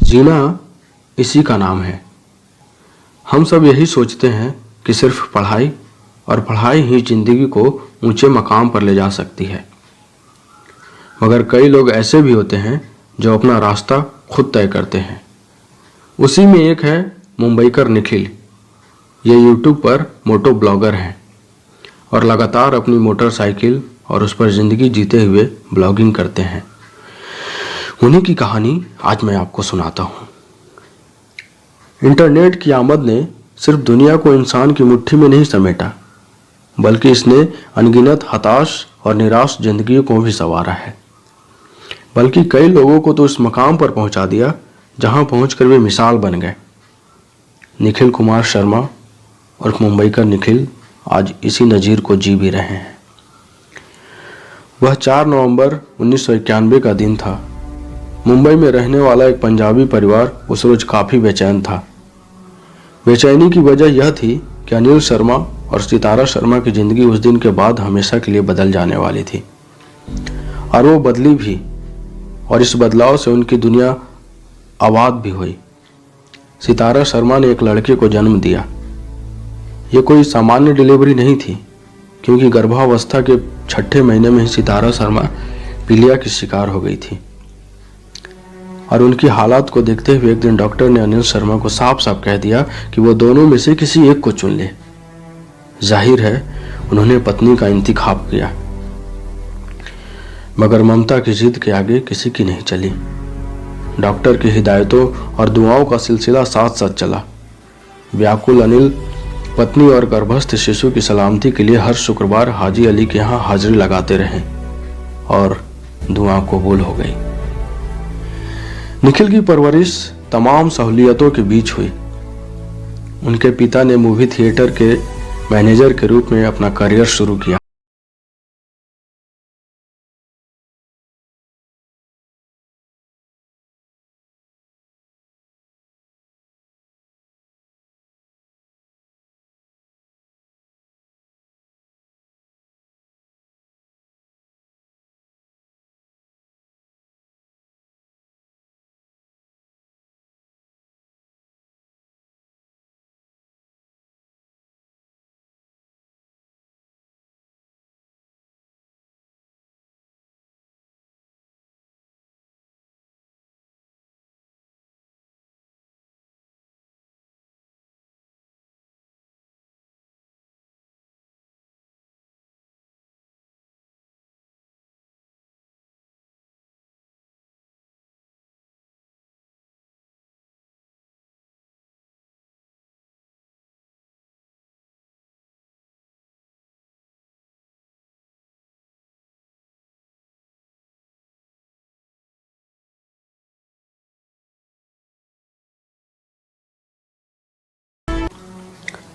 जीना इसी का नाम है। हम सब यही सोचते हैं कि सिर्फ पढ़ाई और पढ़ाई ही जिंदगी को ऊंचे मकाम पर ले जा सकती है, मगर कई लोग ऐसे भी होते हैं जो अपना रास्ता खुद तय करते हैं। उसी में एक है मुंबईकर निखिल। ये यूट्यूब पर मोटो ब्लॉगर हैं और लगातार अपनी मोटरसाइकिल और उस पर ज़िंदगी जीते हुए ब्लॉगिंग करते हैं। उन्हीं की कहानी आज मैं आपको सुनाता हूँ। इंटरनेट की आमद ने सिर्फ दुनिया को इंसान की मुट्ठी में नहीं समेटा, बल्कि इसने अनगिनत हताश और निराश जिंदगियों को भी संवारा है। बल्कि कई लोगों को तो इस मकाम पर पहुंचा दिया जहां पहुंचकर वे मिसाल बन गए। निखिल कुमार शर्मा और मुंबईकर निखिल आज इसी नज़ीर को जी भी रहे हैं। वह 4 नवंबर 1991 का दिन था। मुंबई में रहने वाला एक पंजाबी परिवार उस रोज काफ़ी बेचैन था। बेचैनी की वजह यह थी कि अनिल शर्मा और सितारा शर्मा की ज़िंदगी उस दिन के बाद हमेशा के लिए बदल जाने वाली थी, और वो बदली भी, और इस बदलाव से उनकी दुनिया आबाद भी हुई। सितारा शर्मा ने एक लड़के को जन्म दिया। ये कोई सामान्य डिलीवरी नहीं थी, क्योंकि गर्भावस्था के 6ठे महीने में ही सितारा शर्मा पीलिया की शिकार हो गई थी। और उनकी हालात को देखते हुए एक दिन डॉक्टर ने अनिल शर्मा को साफ साफ कह दिया कि वो दोनों में से किसी एक को चुन ले। जाहिर है उन्होंने पत्नी का इंतखाब किया, मगर ममता की जिद के आगे किसी की नहीं चली। डॉक्टर की हिदायतों और दुआओं का सिलसिला साथ साथ चला। व्याकुल अनिल पत्नी और गर्भस्थ शिशु की सलामती के लिए हर शुक्रवार हाजी अली के यहाँ हाजिरी लगाते रहे, और दुआ कबूल हो गई। निखिल की परवरिश तमाम सहूलियतों के बीच हुई। उनके पिता ने मूवी थिएटर के मैनेजर के रूप में अपना करियर शुरू किया।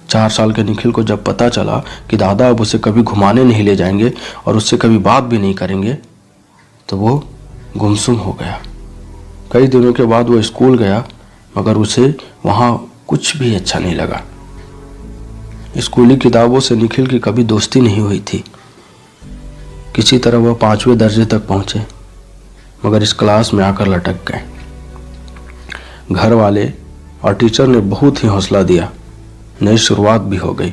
चार साल के निखिल को जब पता चला कि दादा अब उसे कभी घुमाने नहीं ले जाएंगे और उससे कभी बात भी नहीं करेंगे, तो वो गुमसुम हो गया। कई दिनों के बाद वो स्कूल गया, मगर उसे वहाँ कुछ भी अच्छा नहीं लगा। स्कूली किताबों से निखिल की कभी दोस्ती नहीं हुई थी। किसी तरह वह 5वें दर्जे तक पहुँचे, मगर इस क्लास में आकर लटक गए। घर वाले और टीचर ने बहुत ही हौसला दिया। नई शुरुआत भी हो गई,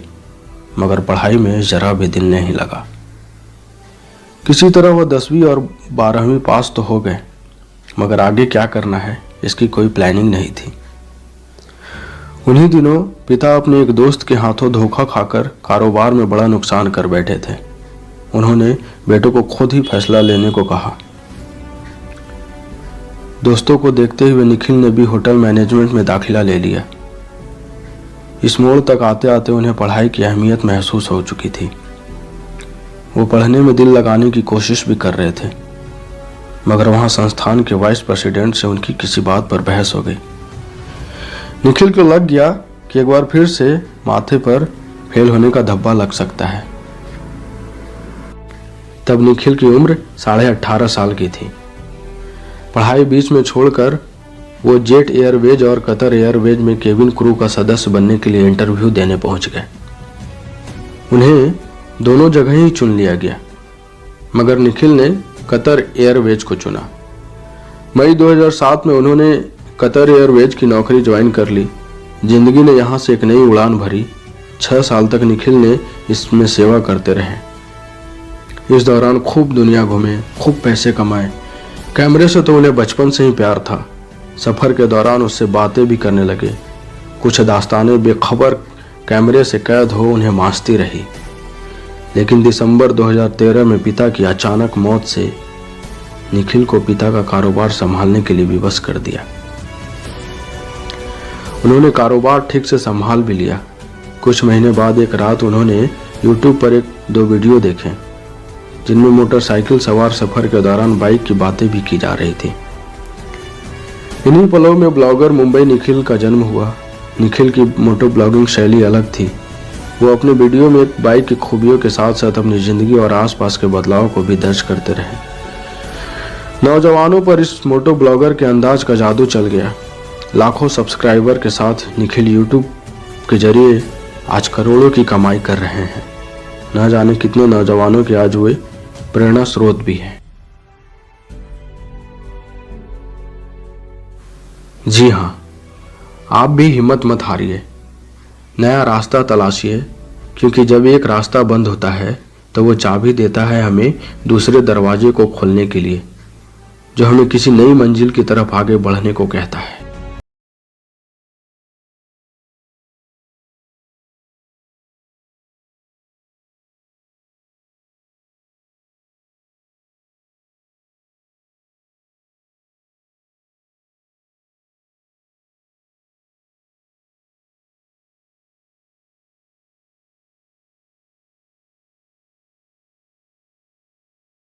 मगर पढ़ाई में जरा भी दिल नहीं लगा। किसी तरह वह 10वीं और 12वीं पास तो हो गए, मगर आगे क्या करना है इसकी कोई प्लानिंग नहीं थी। उन्हीं दिनों पिता अपने एक दोस्त के हाथों धोखा खाकर कारोबार में बड़ा नुकसान कर बैठे थे। उन्होंने बेटों को खुद ही फैसला लेने को कहा। दोस्तों को देखते हुए निखिल ने भी होटल मैनेजमेंट में दाखिला ले लिया। इस मोड़ तक आते आते उन्हें पढ़ाई की अहमियत महसूस हो चुकी थी। वो पढ़ने में दिल लगाने की कोशिश भी कर रहे थे, मगर वहां संस्थान के वाइस प्रेसिडेंट से उनकी किसी बात पर बहस हो गई। निखिल को लग गया कि एक बार फिर से माथे पर फेल होने का धब्बा लग सकता है। तब निखिल की उम्र 18.5 साल की थी। पढ़ाई बीच में छोड़कर वो जेट एयरवेज और कतर एयरवेज में केबिन क्रू का सदस्य बनने के लिए इंटरव्यू देने पहुंच गए। उन्हें दोनों जगह ही चुन लिया गया, मगर निखिल ने कतर एयरवेज को चुना। मई 2007 में उन्होंने कतर एयरवेज की नौकरी ज्वाइन कर ली। जिंदगी ने यहाँ से एक नई उड़ान भरी। 6 साल तक निखिल ने इसमें सेवा करते रहे। इस दौरान खूब दुनिया घूमे, खूब पैसे कमाए। कैमरे से तो उन्हें बचपन से ही प्यार था। सफर के दौरान उससे बातें भी करने लगे। कुछ दास्तानें बेखबर कैमरे से कैद हो उन्हें मांसती रही। लेकिन दिसंबर 2013 में पिता की अचानक मौत से निखिल को पिता का कारोबार संभालने के लिए विवश कर दिया। उन्होंने कारोबार ठीक से संभाल भी लिया। कुछ महीने बाद एक रात उन्होंने YouTube पर 1-2 वीडियो देखे जिनमें मोटरसाइकिल सवार सफर के दौरान बाइक की बातें भी की जा रही थी। इन्हीं पलों में ब्लॉगर मुंबई निखिल का जन्म हुआ। निखिल की मोटो ब्लॉगिंग शैली अलग थी। वो अपने वीडियो में बाइक की खूबियों के साथ साथ अपनी जिंदगी और आसपास के बदलाव को भी दर्ज करते रहे। नौजवानों पर इस मोटो ब्लॉगर के अंदाज का जादू चल गया। लाखों सब्सक्राइबर के साथ निखिल YouTube के जरिए आज करोड़ों की कमाई कर रहे हैं। न जाने कितने नौजवानों के आज हुए प्रेरणा स्रोत भी हैं। जी हाँ, आप भी हिम्मत मत हारिए, नया रास्ता तलाशिए, क्योंकि जब एक रास्ता बंद होता है तो वो चाबी देता है हमें दूसरे दरवाजे को खोलने के लिए, जो हमें किसी नई मंजिल की तरफ आगे बढ़ने को कहता है।